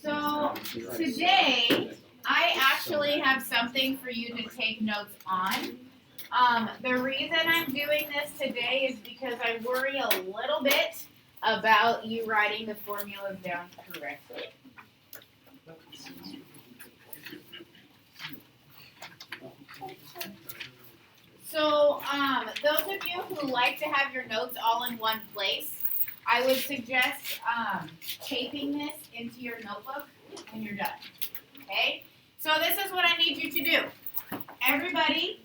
So today, I actually have something for you to take notes on. The reason I'm doing this today is because I worry a little bit about you writing the formulas down correctly. So those of you who like to have your notes all in one place, I would suggest taping this into your notebook when you're done. Okay? So this is what I need you to do. Everybody,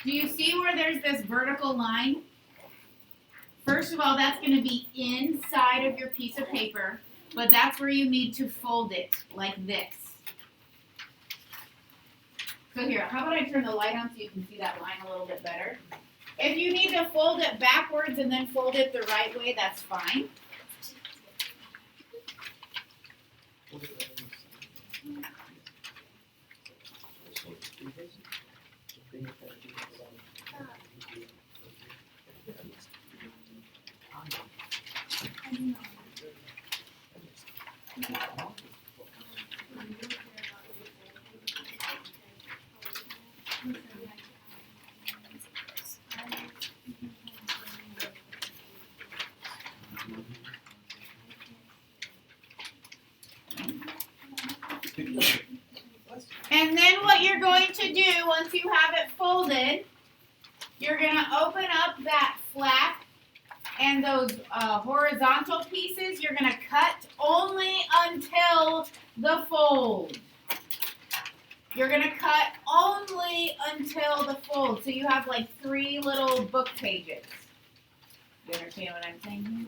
do you see where there's this vertical line? First of all, that's going to be inside of your piece of paper, but that's where you need to fold it, like this. So here, how about I turn the light on so you can see that line a little bit better? If you need to fold it backwards and then fold it the right way, that's fine. And then what you're going to do once you have it folded, you're going to open up that flap and those horizontal pieces, you're going to cut only until the fold. You're going to cut only until the fold. So you have like 3 little book pages. You understand what I'm saying here?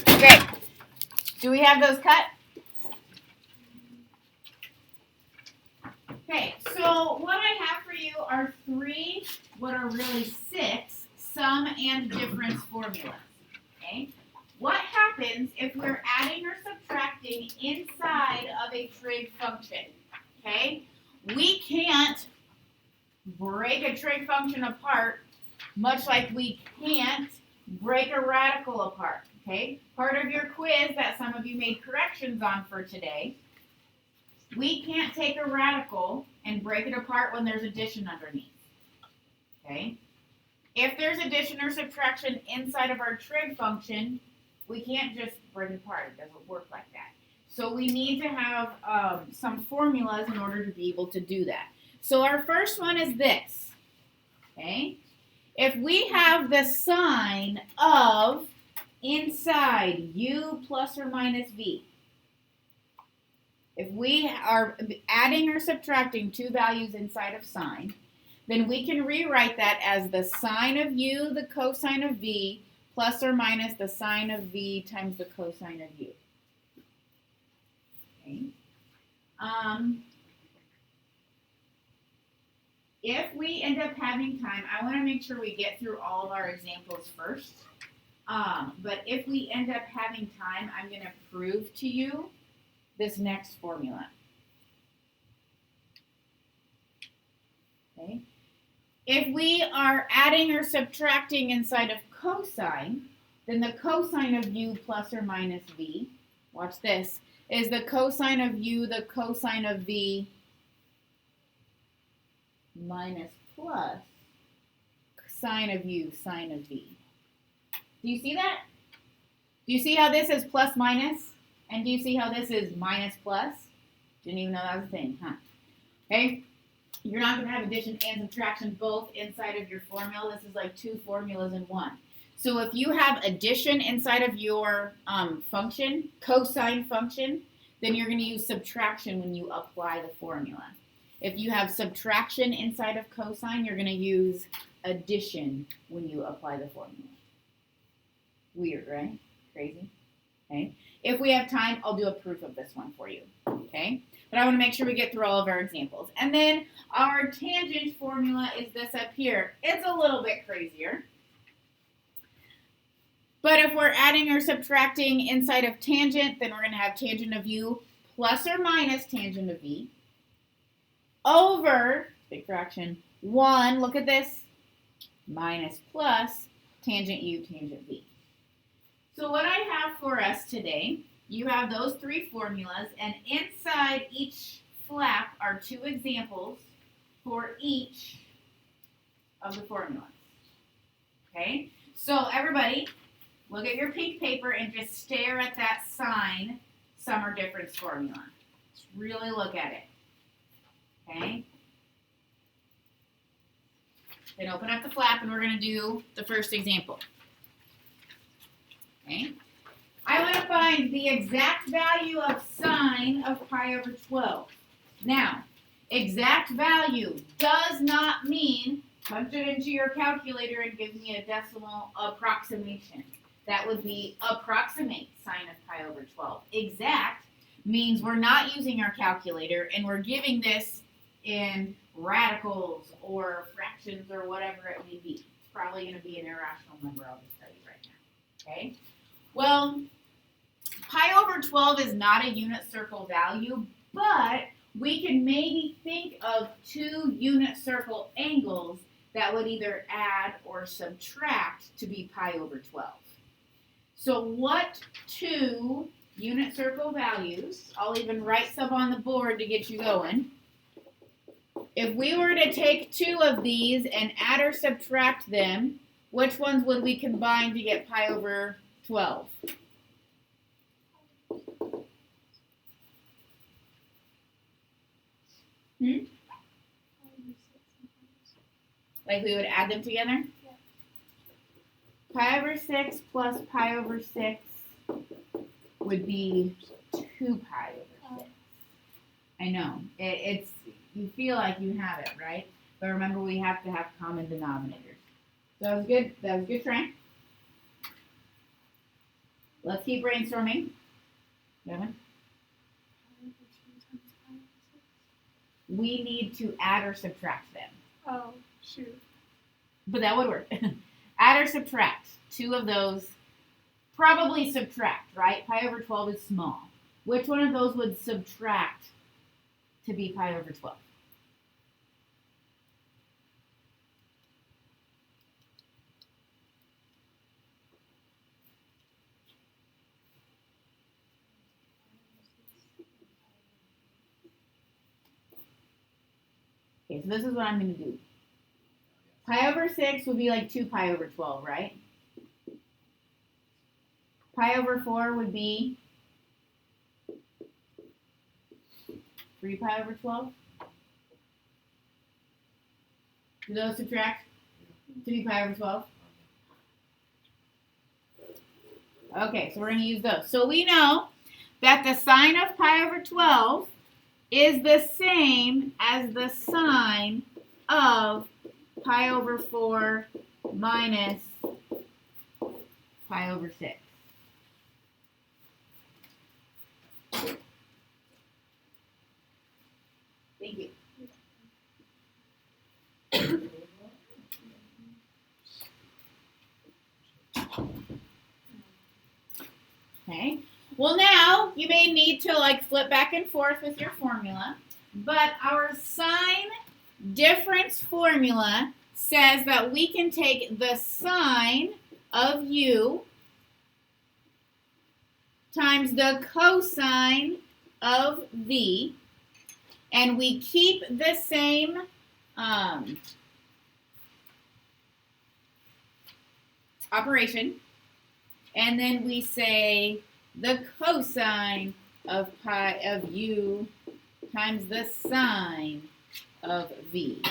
Okay, do we have those cut? Okay, so what I have for you are 3, what are really 6, sum and difference formulas. Okay, what happens if we're adding or subtracting inside of a trig function? Okay, we can't break a trig function apart, much like we can't break a radical apart. Okay, part of your quiz that some of you made corrections on for today, we can't take a radical and break it apart when there's addition underneath. Okay, if there's addition or subtraction inside of our trig function, we can't just break it apart. It doesn't work like that. So we need to have some formulas in order to be able to do that. So our first one is this. Okay, if we have the sign of inside u plus or minus v, if we are adding or subtracting 2 values inside of sign, then we can rewrite that as the sine of u, the cosine of v, plus or minus the sine of v times the cosine of u. Okay. If we end up having time, I want to make sure we get through all of our examples first. But if we end up having time, I'm going to prove to you this next formula. Okay. If we are adding or subtracting inside of cosine, then the cosine of u plus or minus v watch this, is the cosine of u the cosine of v minus plus sine of u sine of v. Do you see that? Do you see how this is plus minus? And do you see how this is minus plus? Didn't even know that was a thing, huh? Okay? You're not going to have addition and subtraction both inside of your formula. This is like two formulas in one. So if you have addition inside of your function, cosine function, then you're going to use subtraction when you apply the formula. If you have subtraction inside of cosine, you're going to use addition when you apply the formula. Weird, right? Crazy. Okay. If we have time, I'll do a proof of this one for you. Okay. But I want to make sure we get through all of our examples. And then our tangent formula is this up here. It's a little bit crazier. But if we're adding or subtracting inside of tangent, then we're going to have tangent of u plus or minus tangent of v over, big fraction, 1, look at this, minus plus tangent u tangent v. So what I have for us today, you have those three formulas, and inside each flap are two examples for each of the formulas. Okay? So everybody, look at your pink paper and just stare at that sign, sum or difference formula. Just really look at it. Okay? Then open up the flap and we're going to do the first example. Okay? I want to find the exact value of sine of pi over 12. Now, exact value does not mean punch it into your calculator and give me a decimal approximation. That would be approximate sine of pi over 12. Exact means we're not using our calculator and we're giving this in radicals or fractions or whatever it may be. It's probably going to be an irrational number, I'll just tell you right now. Okay? Well, pi over 12 is not a unit circle value, but we can maybe think of two unit circle angles that would either add or subtract to be pi over 12. So what two unit circle values, I'll even write some on the board to get you going. If we were to take two of these and add or subtract them, which ones would we combine to get pi over 12? Like we would add them together? Yeah. Pi over 6 plus pi over 6 would be 2 pi over 6. I know. It's you feel like you have it, right? But remember, we have to have common denominators. So that was good. That was a good try. Let's keep brainstorming. Kevin? We need to add or subtract them. Oh, shoot. But that would work. Add or subtract. Two of those. Probably subtract, right? Pi over 12 is small. Which one of those would subtract to be pi over 12? Okay, so this is what I'm going to do. Pi over 6 would be like 2 pi over 12, right? Pi over 4 would be 3 pi over 12. Do those subtract to be pi over 12? Okay, so we're going to use those. So we know that the sine of pi over 12 is the same as the sine of pi over 4 minus pi over 6. Thank you. Okay. Well, now you may need to like flip back and forth with your formula, but our sine difference formula says that we can take the sine of u times the cosine of v, and we keep the same operation, and then we say the cosine of pi of u times the sine of v.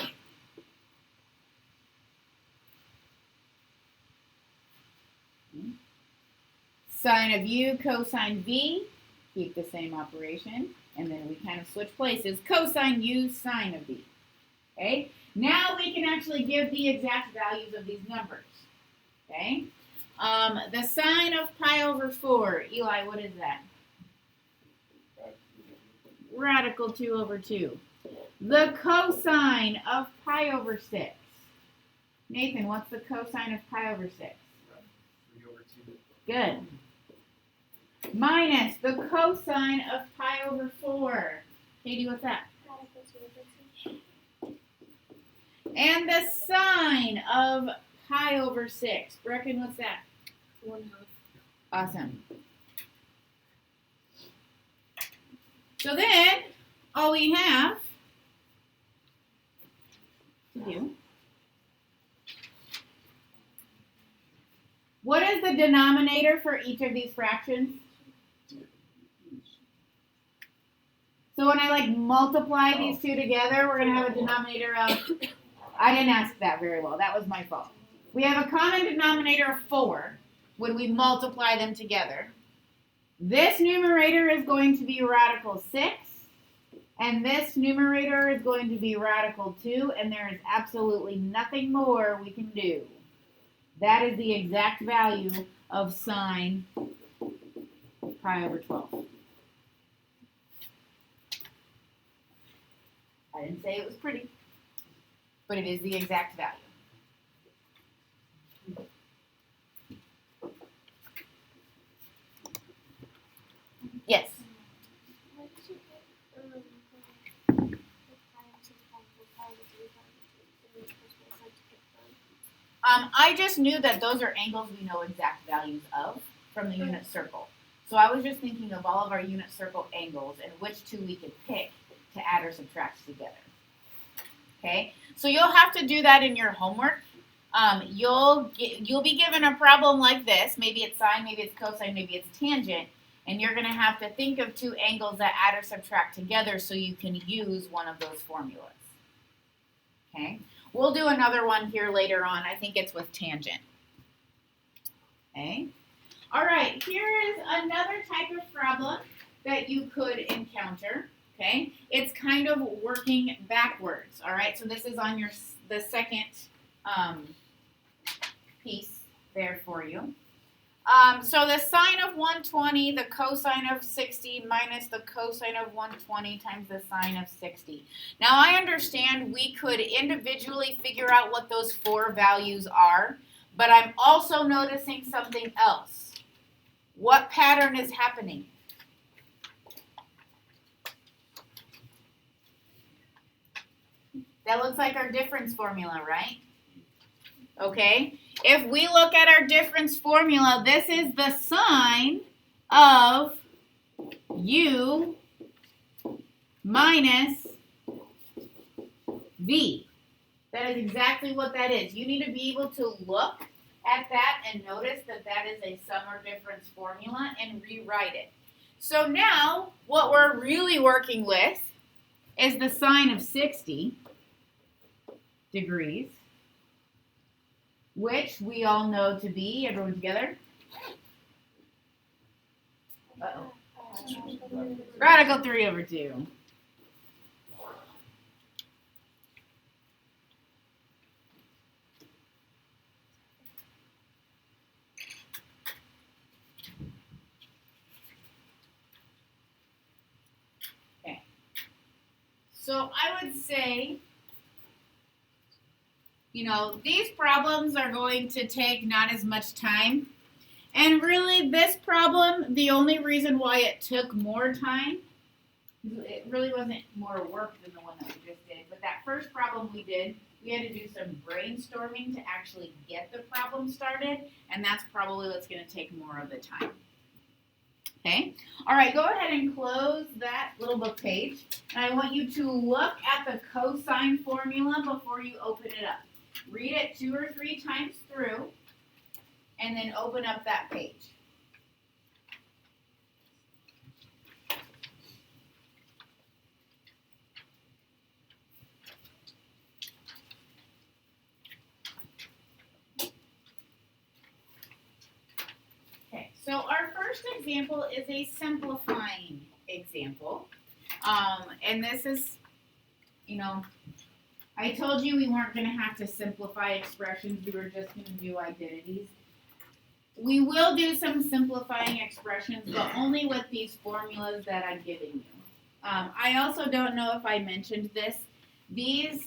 Sine of u, cosine v, keep the same operation, and then we kind of switch places. Cosine u, sine of v. Okay? Now we can actually give the exact values of these numbers. Okay? The sine of pi over 4. Eli, what is that? Radical 2 over 2. The cosine of pi over 6. Nathan, what's the cosine of pi over 6? 3 over 2. Good. Minus the cosine of pi over 4. Katie, what's that? Radical 2 over 2. And the sine of pi over 6. Brecken, what's that? 1/2. Awesome. So then, all we have to do, what is the denominator for each of these fractions? So when I multiply these two together, we're going to have a denominator of, I didn't ask that very well. That was my fault. We have a common denominator of 4 when we multiply them together. This numerator is going to be radical 6, and this numerator is going to be radical 2, and there is absolutely nothing more we can do. That is the exact value of sine pi over 12. I didn't say it was pretty, but it is the exact value. Yes. Why did you put I just knew that those are angles we know exact values of from the unit circle. So I was just thinking of all of our unit circle angles and which two we could pick to add or subtract together. Okay, so you'll have to do that in your homework. You'll be given a problem like this. Maybe it's sine, maybe it's cosine, maybe it's tangent. And you're going to have to think of two angles that add or subtract together so you can use one of those formulas. Okay, we'll do another one here later on. I think it's with tangent. Okay, all right, here is another type of problem that you could encounter. Okay, it's kind of working backwards. All right, so this is on the second piece there for you. So the sine of 120, the cosine of 60 minus the cosine of 120 times the sine of 60. Now I understand we could individually figure out what those four values are, but I'm also noticing something else. What pattern is happening? That looks like our difference formula, right? Okay. If we look at our difference formula, this is the sine of u minus v. That is exactly what that is. You need to be able to look at that and notice that that is a sum or difference formula and rewrite it. So now what we're really working with is the sine of 60 degrees, which we all know to be, everyone together? Uh-oh. Radical 3 over 2. Okay. So I would say, you know, these problems are going to take not as much time. And really, this problem, the only reason why it took more time, it really wasn't more work than the one that we just did. But that first problem we did, we had to do some brainstorming to actually get the problem started. And that's probably what's going to take more of the time. Okay? All right, go ahead and close that little book page. And I want you to look at the cosine formula before you open it up. Read it 2 or 3 times through, and then open up that page. Okay, so our first example is a simplifying example. And this is, I told you we weren't going to have to simplify expressions. We were just going to do identities. We will do some simplifying expressions, but only with these formulas that I'm giving you. I also don't know if I mentioned this. These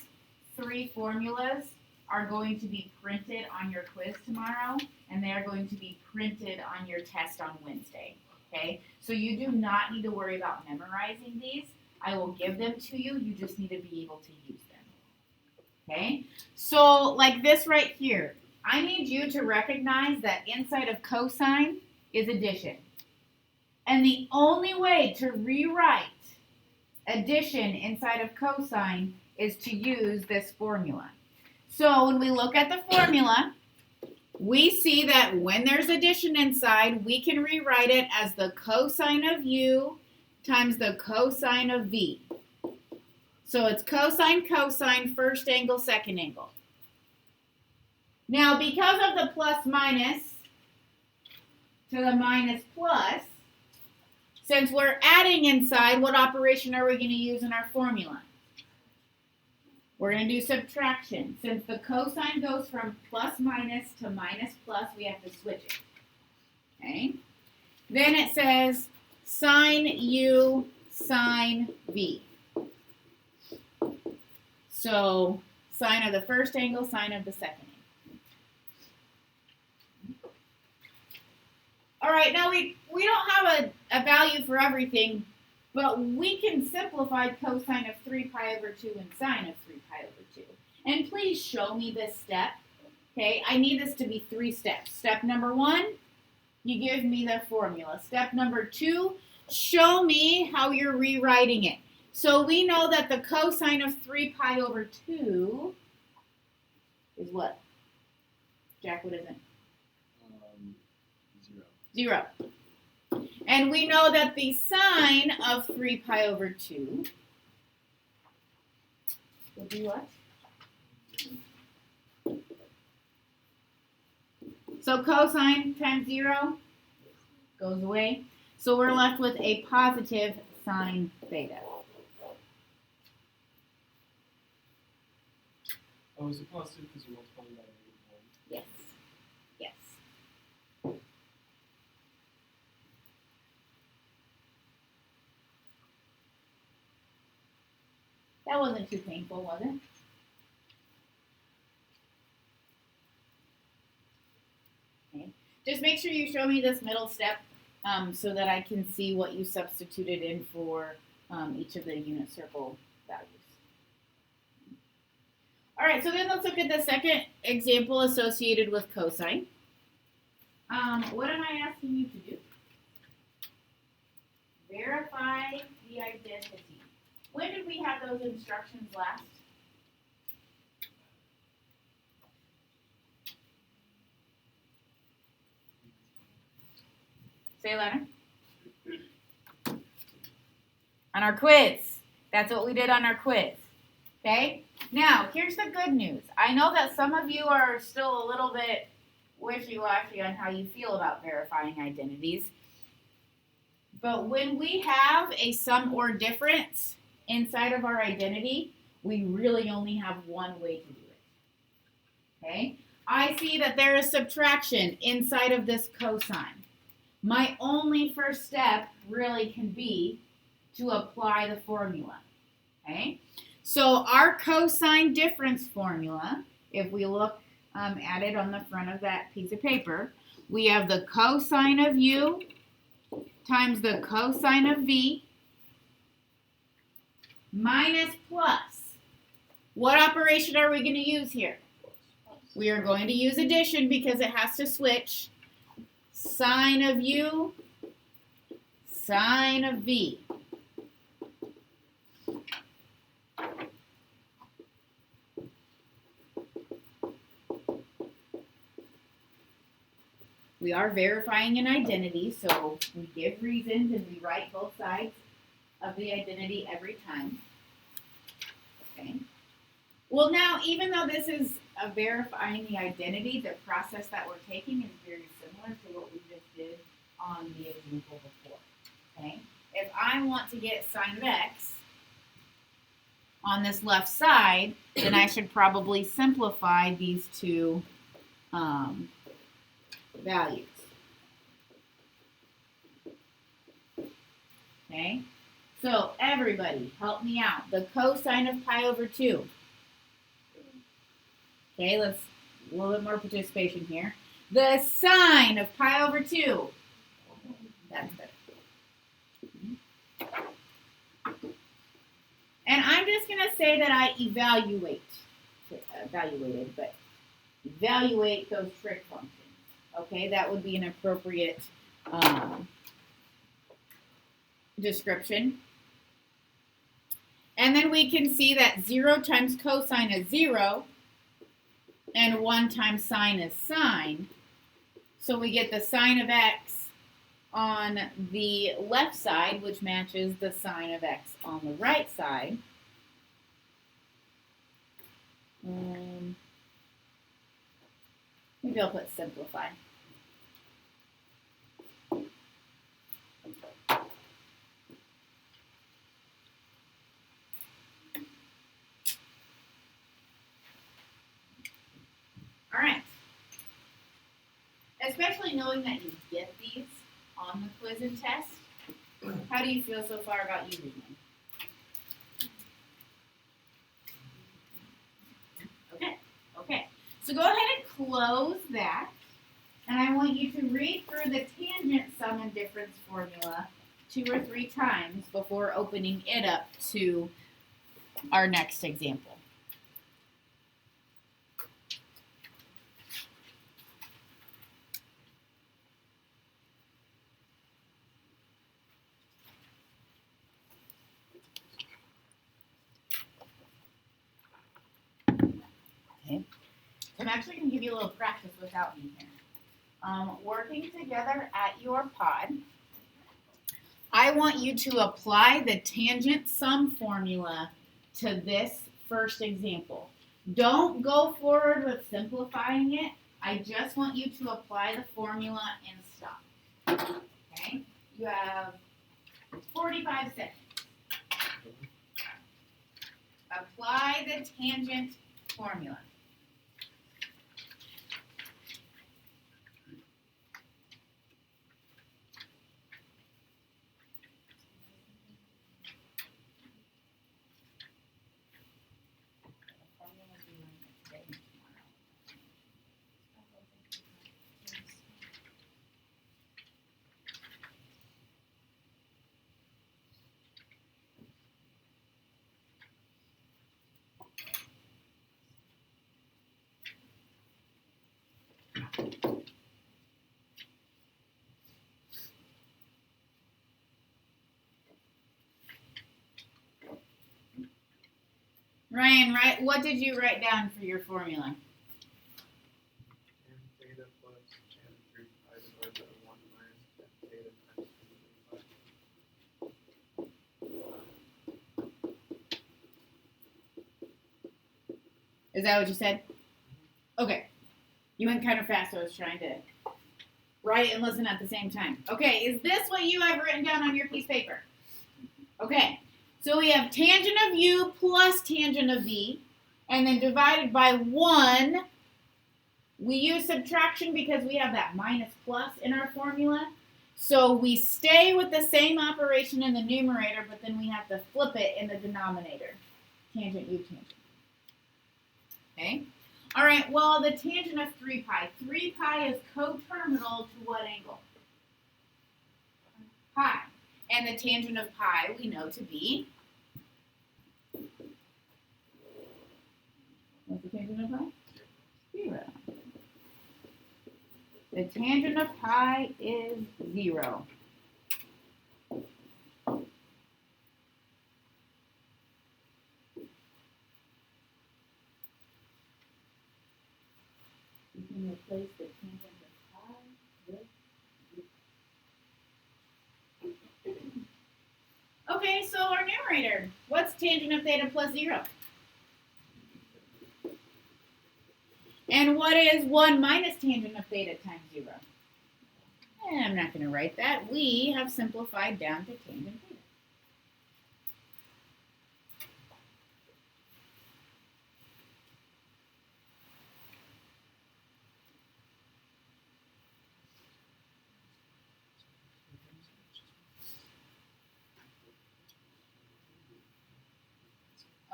3 formulas are going to be printed on your quiz tomorrow, and they are going to be printed on your test on Wednesday. Okay? So you do not need to worry about memorizing these. I will give them to you. You just need to be able to use them. Okay? So like this right here, I need you to recognize that inside of cosine is addition. And the only way to rewrite addition inside of cosine is to use this formula. So when we look at the formula, we see that when there's addition inside, we can rewrite it as the cosine of u times the cosine of v. So it's cosine, cosine, first angle, second angle. Now, because of the plus minus to the minus plus, since we're adding inside, what operation are we going to use in our formula? We're going to do subtraction. Since the cosine goes from plus minus to minus plus, we have to switch it. Okay? Then it says sine u sine v. So sine of the first angle, sine of the second angle. All right, now we don't have a value for everything, but we can simplify cosine of 3 pi over 2 and sine of 3 pi over 2. And please show me this step. Okay, I need this to be 3 steps. Step number 1, you give me the formula. Step number 2, show me how you're rewriting it. So we know that the cosine of 3 pi over 2 is what? Jack, what is it? 0. And we know that the sine of 3 pi over 2 will be what? So cosine times 0 goes away. So we're left with a positive sine theta. Oh, is it positive because you're multiplying by -1? Yes. Yes. That wasn't too painful, was it? Okay. Just make sure you show me this middle step so that I can see what you substituted in for each of the unit circle values. All right, so then let's look at the second example associated with cosine. What am I asking you to do? Verify the identity. When did we have those instructions last? Say it louder. On our quiz. That's what we did on our quiz. Okay? Now, here's the good news. I know that some of you are still a little bit wishy-washy on how you feel about verifying identities. But when we have a sum or difference inside of our identity, we really only have one way to do it. Okay? I see that there is subtraction inside of this cosine. My only first step really can be to apply the formula. Okay? So our cosine difference formula, if we look at it on the front of that piece of paper, we have the cosine of u times the cosine of v minus plus. What operation are we going to use here? We are going to use addition because it has to switch. Sine of u sine of v. We are verifying an identity, so we give reasons and we write both sides of the identity every time. Okay. Well, now, even though this is verifying the identity, the process that we're taking is very similar to what we just did on the example before. Okay. If I want to get sine of x on this left side, then I should probably simplify these two values. Okay, so everybody help me out. The cosine of pi over 2. Okay, let's a little bit more participation here. The sine of pi over 2. That's better. And I'm just going to say that I evaluate those trig functions. Okay, that would be an appropriate description. And then we can see that 0 times cosine is 0, and 1 times sine is sine. So we get the sine of x on the left side, which matches the sine of x on the right side. Maybe I'll put simplify. All right. Especially knowing that you get these on the quiz and test, how do you feel so far about using them? Okay. So go ahead and close that. And I want you to read through the tangent sum and difference formula 2 or 3 times before opening it up to our next example. Okay. So I'm actually going to give you a little practice without me here. Working together at your pod, I want you to apply the tangent sum formula to this first example. Don't go forward with simplifying it. I just want you to apply the formula and stop. Okay? You have 45 seconds. Apply the tangent formula. Ryan, what did you write down for your formula? Tan theta plus tan 3 pi divided by 1 minus tan theta times 3 pi. Is that what you said? Okay. You went kind of fast, so I was trying to write and listen at the same time. Okay, is this what you have written down on your piece of paper? Okay. So we have tangent of u plus tangent of v, and then divided by 1. We use subtraction because we have that minus plus in our formula. So we stay with the same operation in the numerator, but then we have to flip it in the denominator. Tangent u, tangent. Okay? All right, well, the tangent of 3 pi. 3 pi is coterminal to what angle? Pi. And the tangent of pi we know to be? What's the tangent of pi? 0. The tangent of pi is 0. replace the tangent of pi with okay, so our numerator. What's tangent of theta plus 0? And what is 1 minus tangent of theta times 0? And I'm not going to write that. We have simplified down to tangent theta.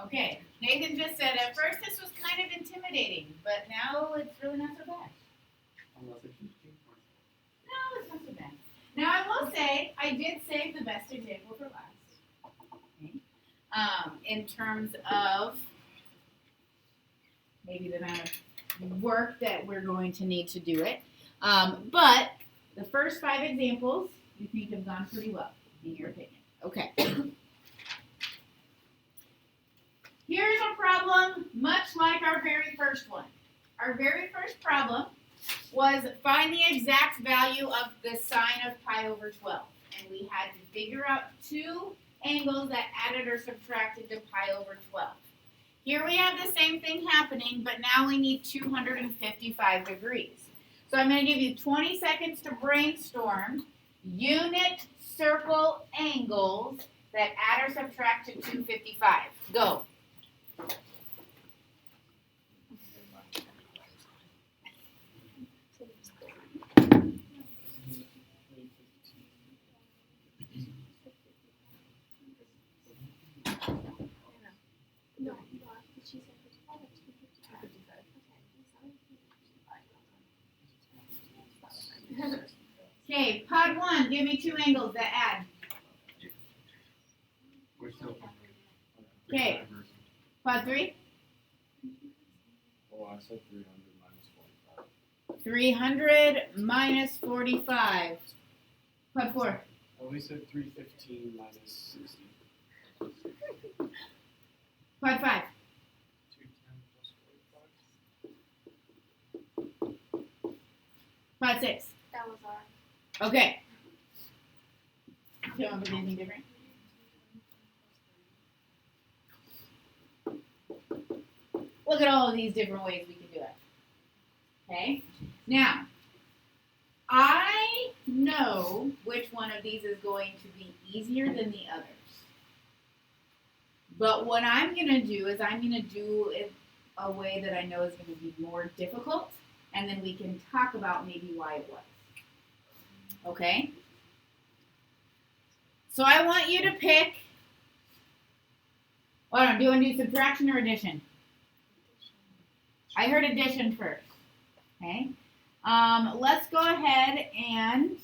Okay, Nathan just said at first this was kind of intimidating, but now it's really not so bad. Unless it's just cheap. No, it's not so bad. Now I will say, I did save the best example for last. Okay. In terms of maybe the amount of work that we're going to need to do it. But the first 5 examples you think have gone pretty well, in your opinion. Okay. Here's a problem much like our very first one. Our very first problem was find the exact value of the sine of pi over 12. And we had to figure out 2 angles that added or subtracted to pi over 12. Here we have the same thing happening, but now we need 255 degrees. So I'm going to give you 20 seconds to brainstorm unit circle angles that add or subtract to 255. Go. No, she said 55 or 255. Okay, pod 1, give me 2 angles that add. We're still. Okay. Pod 3? Oh, I said 300 minus 45. 300 minus 45. Pod 4. Well, we said 315 minus 60. Pod 5. 210 plus 45. Pod 6. That was our. Okay. Don't do anything different. Look at all of these different ways we can do it. Okay? Now, I know which one of these is going to be easier than the others. But what I'm going to do is I'm going to do it a way that I know is going to be more difficult, and then we can talk about maybe why it was. Okay? So I want you to pick, hold on, do you want to do subtraction or addition? I heard addition first. Okay? Let's go ahead and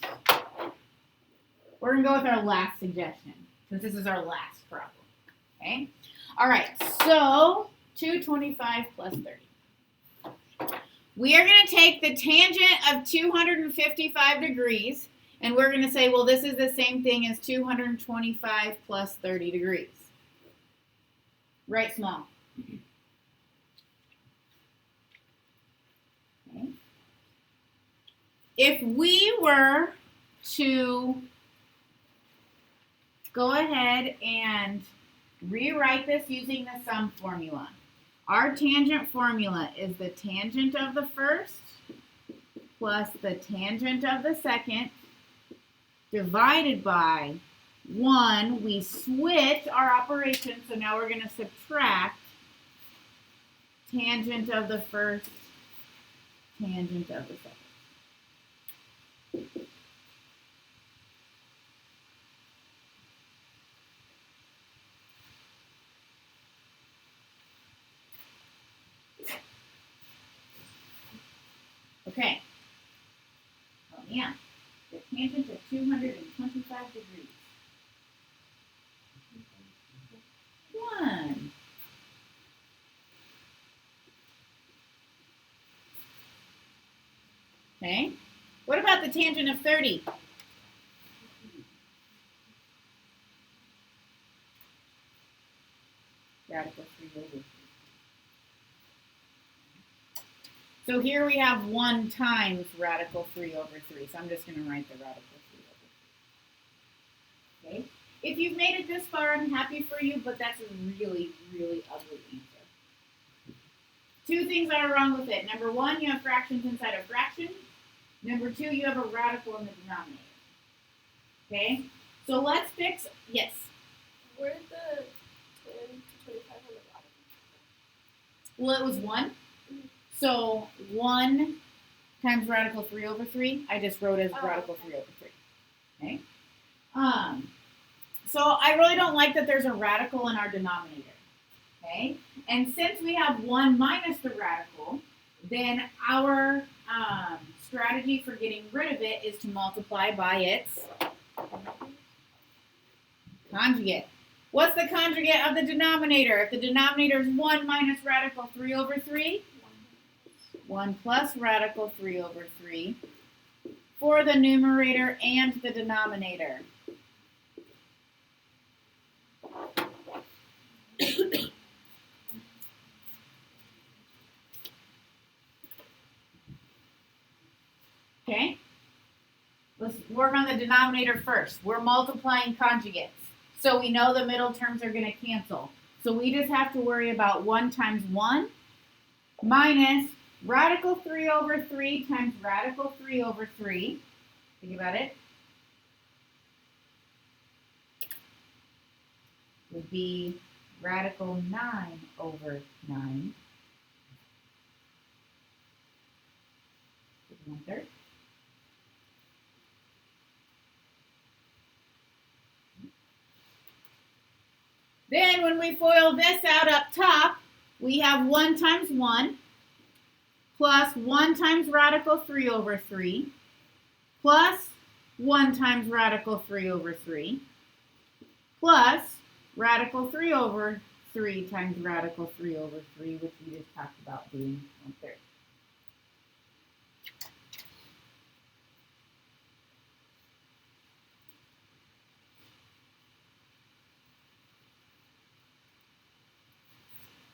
we're going to go with our last suggestion, since this is our last problem. Okay? All right, so 225 plus 30. We are going to take the tangent of 255 degrees, and we're going to say, well, this is the same thing as 225 plus 30 degrees. Write small. Okay. If we were to go ahead and rewrite this using the sum formula, our tangent formula is the tangent of the first plus the tangent of the second divided by 1. We switch our operation, so now we're going to subtract tangent of the first, tangent of the second. Okay. Oh, yeah. The tangent of 225 degrees. 1. Okay. What about the tangent of 30? Radical 3 over 3. So here we have 1 times radical 3 over 3. So I'm just going to write the radical 3 over 3. Okay? If you've made it this far, I'm happy for you, but that's a really, really ugly answer. 2 things are wrong with it. Number 1, you have fractions inside a fraction. Number 2, you have a radical in the denominator. Okay? So let's fix, yes? Where did the 10 to 25 on the bottom? Well, it was 1. So 1 times radical 3 over 3, I just wrote as radical 3 over 3. Okay? So I really don't like that there's a radical in our denominator. Okay? And since we have 1 minus the radical, then our strategy for getting rid of it is to multiply by its conjugate. What's the conjugate of the denominator? If the denominator is 1 minus radical 3 over 3, 1 plus radical 3 over 3 for the numerator and the denominator. Okay? Let's work on the denominator first. We're multiplying conjugates. So we know the middle terms are going to cancel. So we just have to worry about 1 times 1 minus radical 3 over 3 times radical 3 over 3. Think about it. Would be radical 9 over 9. 1/3. Then when we FOIL this out up top, we have 1 times 1 plus 1 times radical 3 over 3 plus 1 times radical 3 over 3 plus radical 3 over 3 times radical 3 over 3, which we just talked about being 1/3.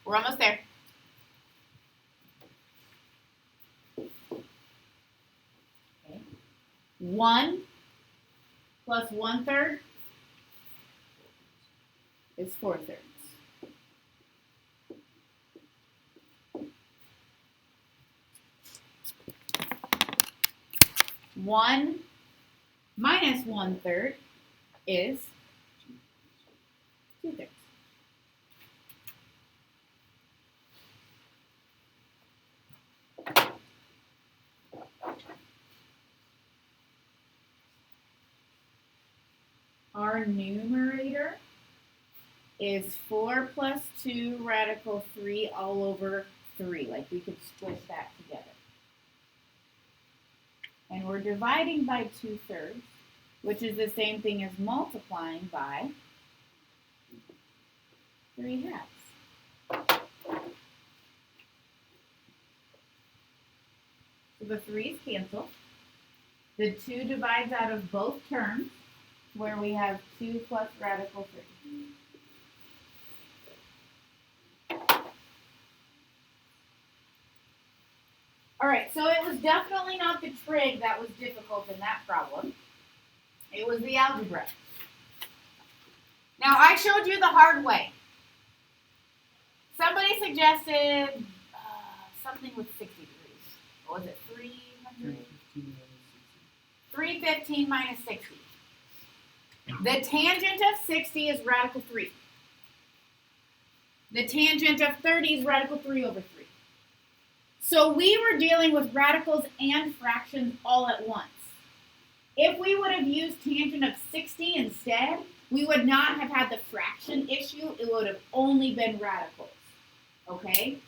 We're almost there. Okay. 1 plus 1/3 is 4/3. 1 minus 1/3 is 2/3. Our numerator is 4 plus 2 radical 3 all over 3. Like we could squish that together. And we're dividing by 2/3, which is the same thing as multiplying by 3/2. So the 3's cancel. The 2 divides out of both terms, where we have 2 plus radical 3. All right, so it was definitely not the trig that was difficult in that problem. It was the algebra. Now, I showed you the hard way. Somebody suggested something with 60 degrees. What was it, 300? 315 minus 60. The tangent of 60 is radical 3. The tangent of 30 is radical 3 over 3. So we were dealing with radicals and fractions all at once. If we would have used tangent of 60 instead, we would not have had the fraction issue. It would have only been radicals. Okay?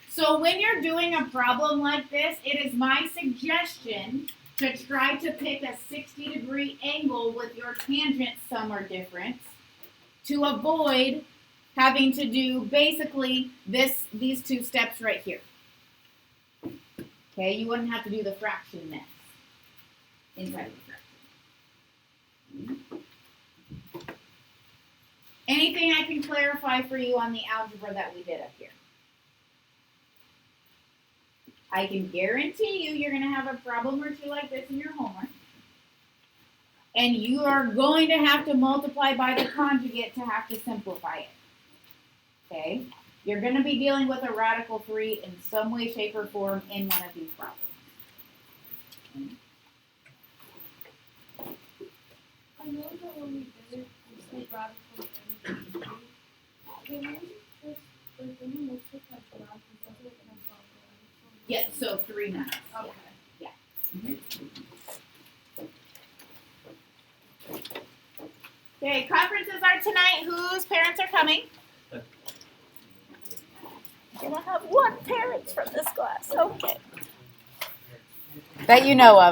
So when you're doing a problem like this, it is my suggestion to try to pick a 60-degree angle with your tangent sum or difference to avoid having to do basically these 2 steps right here. Okay, you wouldn't have to do the fraction next inside of the fraction. Anything I can clarify for you on the algebra that we did up here? I can guarantee you're going to have a problem or two like this in your homework. And you are going to have to multiply by the conjugate to have to simplify it. Okay? You're going to be dealing with a radical 3 in some way, shape, or form in one of these problems. I know that when we did it, we said radical and can we just, like, when you mix it like radical, doesn't it cancel out the radical? Yeah, so 3 nines. Okay. Yeah. Okay, conferences are tonight. Whose parents are coming? Gonna have one parent from this class. Okay. That you know of.